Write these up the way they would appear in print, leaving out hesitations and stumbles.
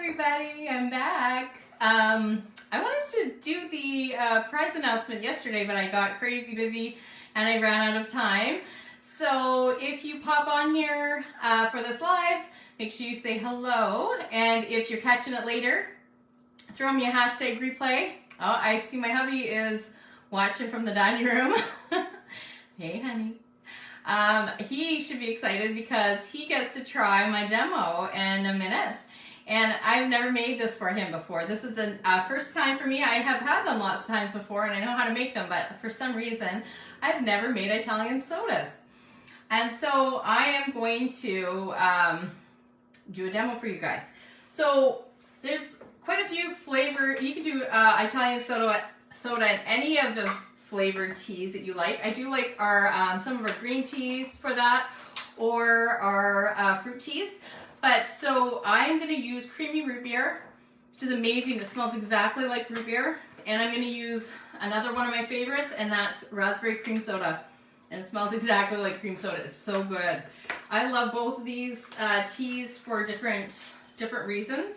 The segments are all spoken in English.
everybody, I'm back. I wanted to do the prize announcement yesterday, but I got crazy busy and I ran out of time. So if you pop on here for this live, make sure you say hello. And if you're catching it later, throw me a hashtag replay. Oh, I see my hubby is watching from the dining room. Hey, honey. He should be excited because he gets to try my demo in a minute. And I've never made this for him before. This is a first time for me. I have had them lots of times before and I know how to make them, but for some reason, I've never made Italian sodas. And so I am going to do a demo for you guys. So there's quite a few flavor. You can do Italian soda in any of the flavored teas that you like. I do like our some of our green teas for that, or our fruit teas. But so I'm going to use creamy root beer, which is amazing. It smells exactly like root beer. And I'm going to use another one of my favorites, and that's raspberry cream soda. And it smells exactly like cream soda. It's so good. I love both of these teas for different reasons.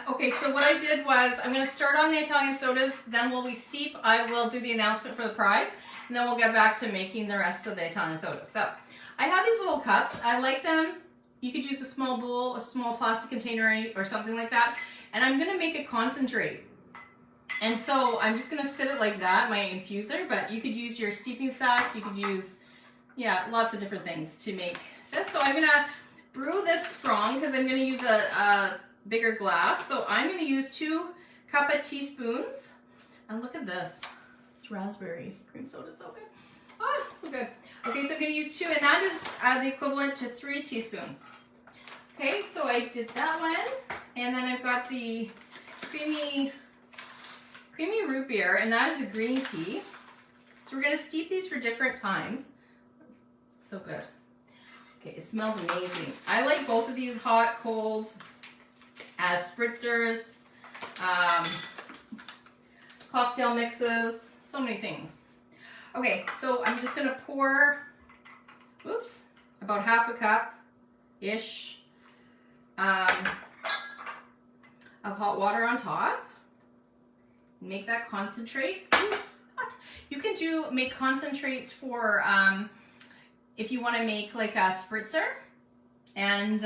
Okay, so what I did was I'm going to start on the Italian sodas, then while we steep, I will do the announcement for the prize, and then we'll get back to making the rest of the Italian sodas. So I have these little cups. I like them. You could use a small bowl, a small plastic container, or something like that. And I'm going to make a concentrate. And so I'm just going to sit it like that, my infuser, but you could use your steeping sacks. You could use, yeah, lots of different things to make this. So I'm going to brew this strong because I'm going to use a bigger glass. So I'm going to use 2 cup of teaspoons. And look at this. It's raspberry cream soda. So good. Oh, so good. Okay, so I'm going to use 2, and that is the equivalent to 3 teaspoons. Okay, so I did that one, and then I've got the creamy root beer, and that is a green tea. So we're going to steep these for different times. So good. Okay, it smells amazing. I like both of these hot, cold, as spritzers, cocktail mixes, so many things. Okay, so I'm just going to pour, about half a cup-ish of hot water on top. Make that concentrate. You can make concentrates for if you want to make like a spritzer and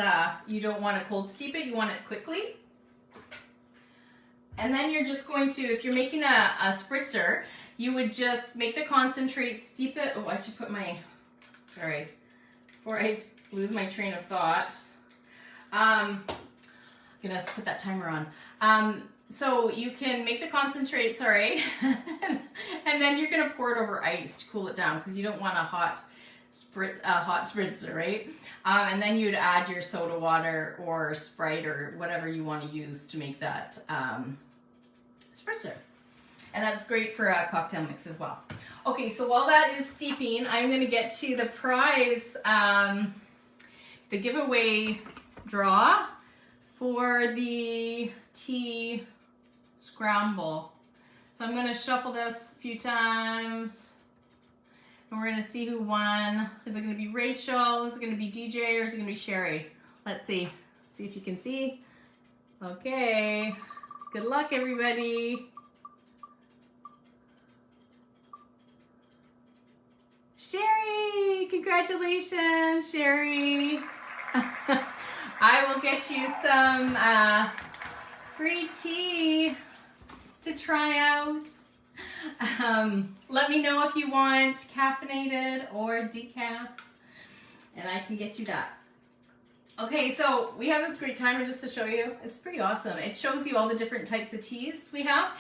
you don't want to cold steep it, you want it quickly. And then you're just going to, if you're making a spritzer, you would just make the concentrate, steep it. Oh, I should put my, sorry, before I lose my train of thought. I'm gonna put that timer on. So you can make the concentrate, sorry, and then you're gonna pour it over ice to cool it down because you don't want a hot spritzer, right? And then you'd add your soda water or Sprite or whatever you want to use to make that spritzer. And that's great for a cocktail mix as well. Okay, so while that is steeping, I'm going to get to the prize, the giveaway draw for the tea scramble. So I'm going to shuffle this a few times, and we're going to see who won. Is it going to be Rachel? Is it going to be DJ? Or is it going to be Sherry? Let's see. See if you can see. Okay. Good luck, everybody. Sherry, congratulations, Sherry. I will get you some free tea to try out. Let me know if you want caffeinated or decaf, and I can get you that. Okay, so we have this great timer just to show you. It's pretty awesome. It shows you all the different types of teas we have.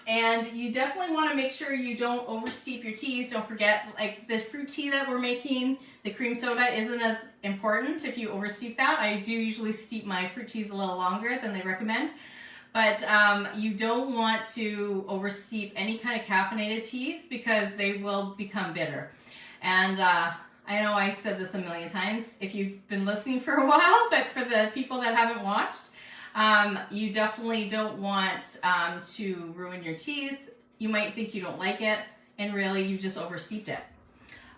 And you definitely want to make sure you don't oversteep your teas. Don't forget, like this fruit tea that we're making, the cream soda isn't as important if you oversteep that. I do usually steep my fruit teas a little longer than they recommend. But you don't want to oversteep any kind of caffeinated teas because they will become bitter. And I know I've said this a million times if you've been listening for a while, but for the people that haven't watched, you definitely don't want to ruin your teas. You might think you don't like it, and really you just oversteeped it.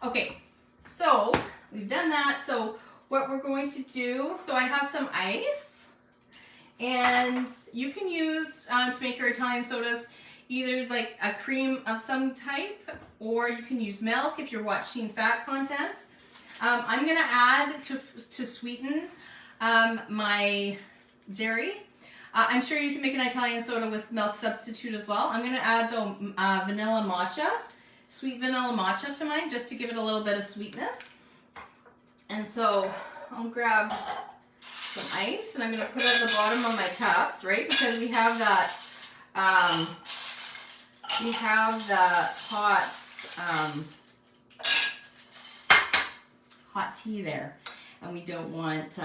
Okay, so we've done that. So what we're going to do, so I have some ice, And you can use, to make your Italian sodas, either like a cream of some type, or you can use milk if you're watching fat content. I'm gonna add to sweeten my dairy. I'm sure you can make an Italian soda with milk substitute as well. I'm gonna add the vanilla matcha, sweet vanilla matcha to mine, just to give it a little bit of sweetness. And so I'll grab some ice, and I'm gonna put it at the bottom of my cups, right? Because we have that hot tea there, and we don't want to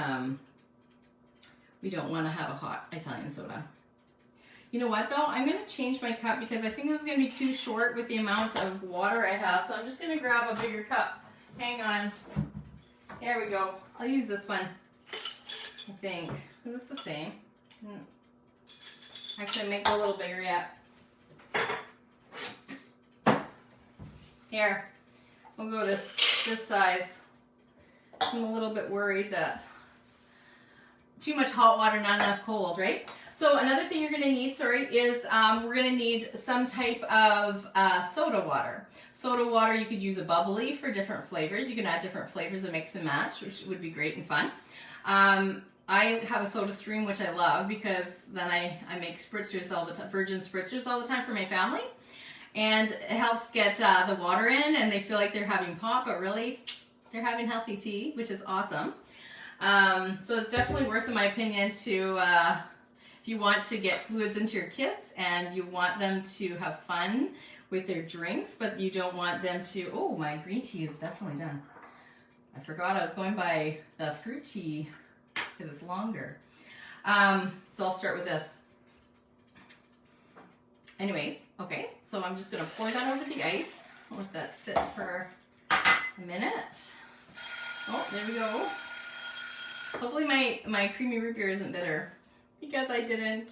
have a hot Italian soda. You know what though? I'm going to change my cup because I think this is going to be too short with the amount of water I have. So I'm just going to grab a bigger cup. Hang on. There we go. I'll use this one. I think. Is this the same? Actually, make it a little bigger yet. Here. We'll go this size. I'm a little bit worried that too much hot water, not enough cold, right? So another thing you're going to need, is we're going to need some type of soda water. Soda water, you could use a bubbly for different flavors. You can add different flavors and mix and match, which would be great and fun. I have a Soda Stream, which I love because then I make spritzers all the time, virgin spritzers all the time for my family. And it helps get the water in, and they feel like they're having pop, but really they're having healthy tea, which is awesome. So it's definitely worth, in my opinion, to if you want to get fluids into your kids and you want them to have fun with their drinks, but you don't want them to, oh, my green tea is definitely done. I forgot I was going by the fruit tea because it's longer. So I'll start with this. Anyways, okay, so I'm just going to pour that over the ice. I'll let that sit for a minute. Oh, there we go. Hopefully my creamy root beer isn't bitter because I didn't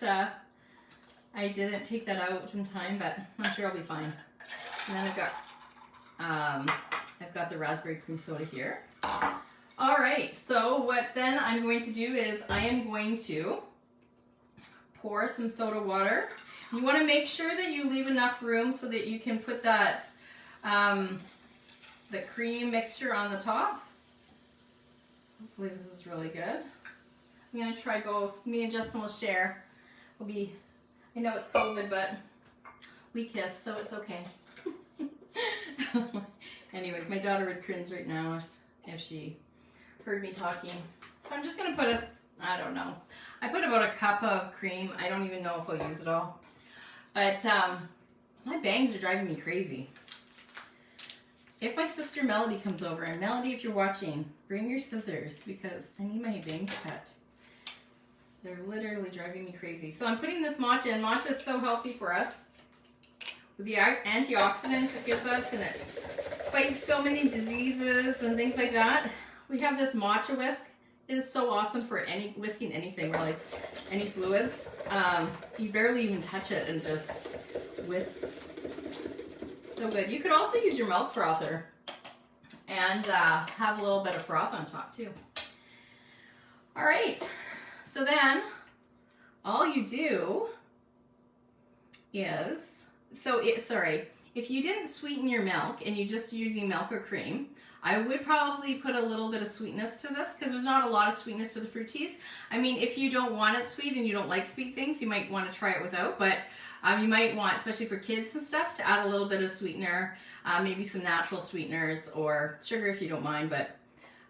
take that out in time, but I'm sure I'll be fine. And then I've got the raspberry cream soda here. All right, so what then I'm going to do is I am going to pour some soda water. You want to make sure that you leave enough room so that you can put that the cream mixture on the top. Hopefully this is really good. I'm going to try both. Me and Justin will share. I know it's COVID, but we kiss, so it's okay. Anyways, my daughter would cringe right now if she heard me talking. So I'm just going to put I don't know. I put about a cup of cream. I don't even know if I'll use it all. But my bangs are driving me crazy. If my sister Melody comes over, and Melody, if you're watching, bring your scissors because I need my bangs cut. They're literally driving me crazy. So I'm putting this matcha in. Matcha is so healthy for us. With the antioxidants it gives us, and it fights so many diseases and things like that. We have this matcha whisk. It is so awesome for whisking anything, really. Any fluids. You barely even touch it and just whisk. So good. You could also use your milk frother and have a little bit of froth on top too. All right. So then all you do is, if you didn't sweeten your milk and you just using milk or cream, I would probably put a little bit of sweetness to this because there's not a lot of sweetness to the fruit teas. I mean, if you don't want it sweet and you don't like sweet things, you might want to try it without, but you might want, especially for kids and stuff, to add a little bit of sweetener, maybe some natural sweeteners or sugar if you don't mind, but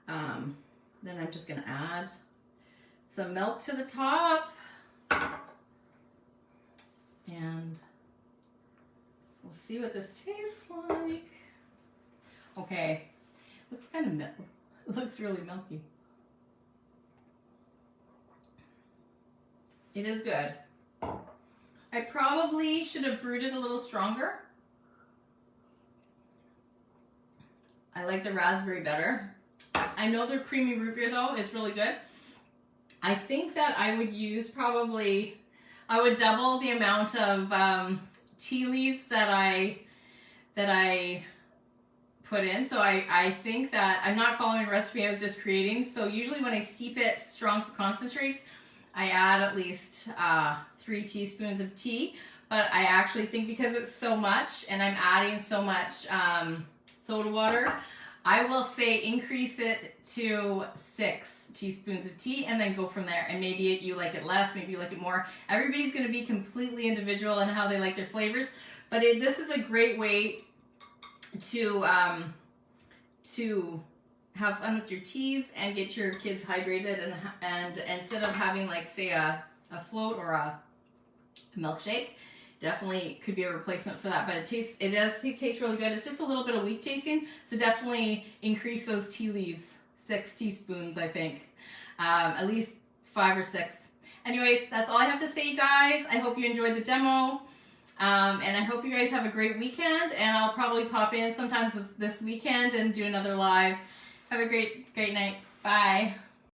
then I'm just going to add some milk to the top, and we'll see what this tastes like. Okay, looks kind of it looks really milky. It is good. I probably should have brewed it a little stronger. I like the raspberry better. I know their creamy root beer though is really good. I think that I would use I would double the amount of tea leaves that I put in. So I think that I'm not following a recipe I was just creating. So usually when I steep it strong for concentrates, I add at least 3 teaspoons of tea, but I actually think because it's so much and I'm adding so much soda water, I will say increase it to 6 teaspoons of tea and then go from there. And maybe you like it less, maybe you like it more. Everybody's going to be completely individual in how they like their flavors, but this is a great way to have fun with your teas and get your kids hydrated, and instead of having like say a float or a milkshake, definitely could be a replacement for that. But it does taste really good. It's just a little bit of weak tasting, so definitely increase those tea leaves. 6 teaspoons, I think, at least 5 or 6. Anyways, that's all I have to say, you guys. I hope you enjoyed the demo. And I hope you guys have a great weekend, and I'll probably pop in sometimes this weekend and do another live. Have a great night. Bye.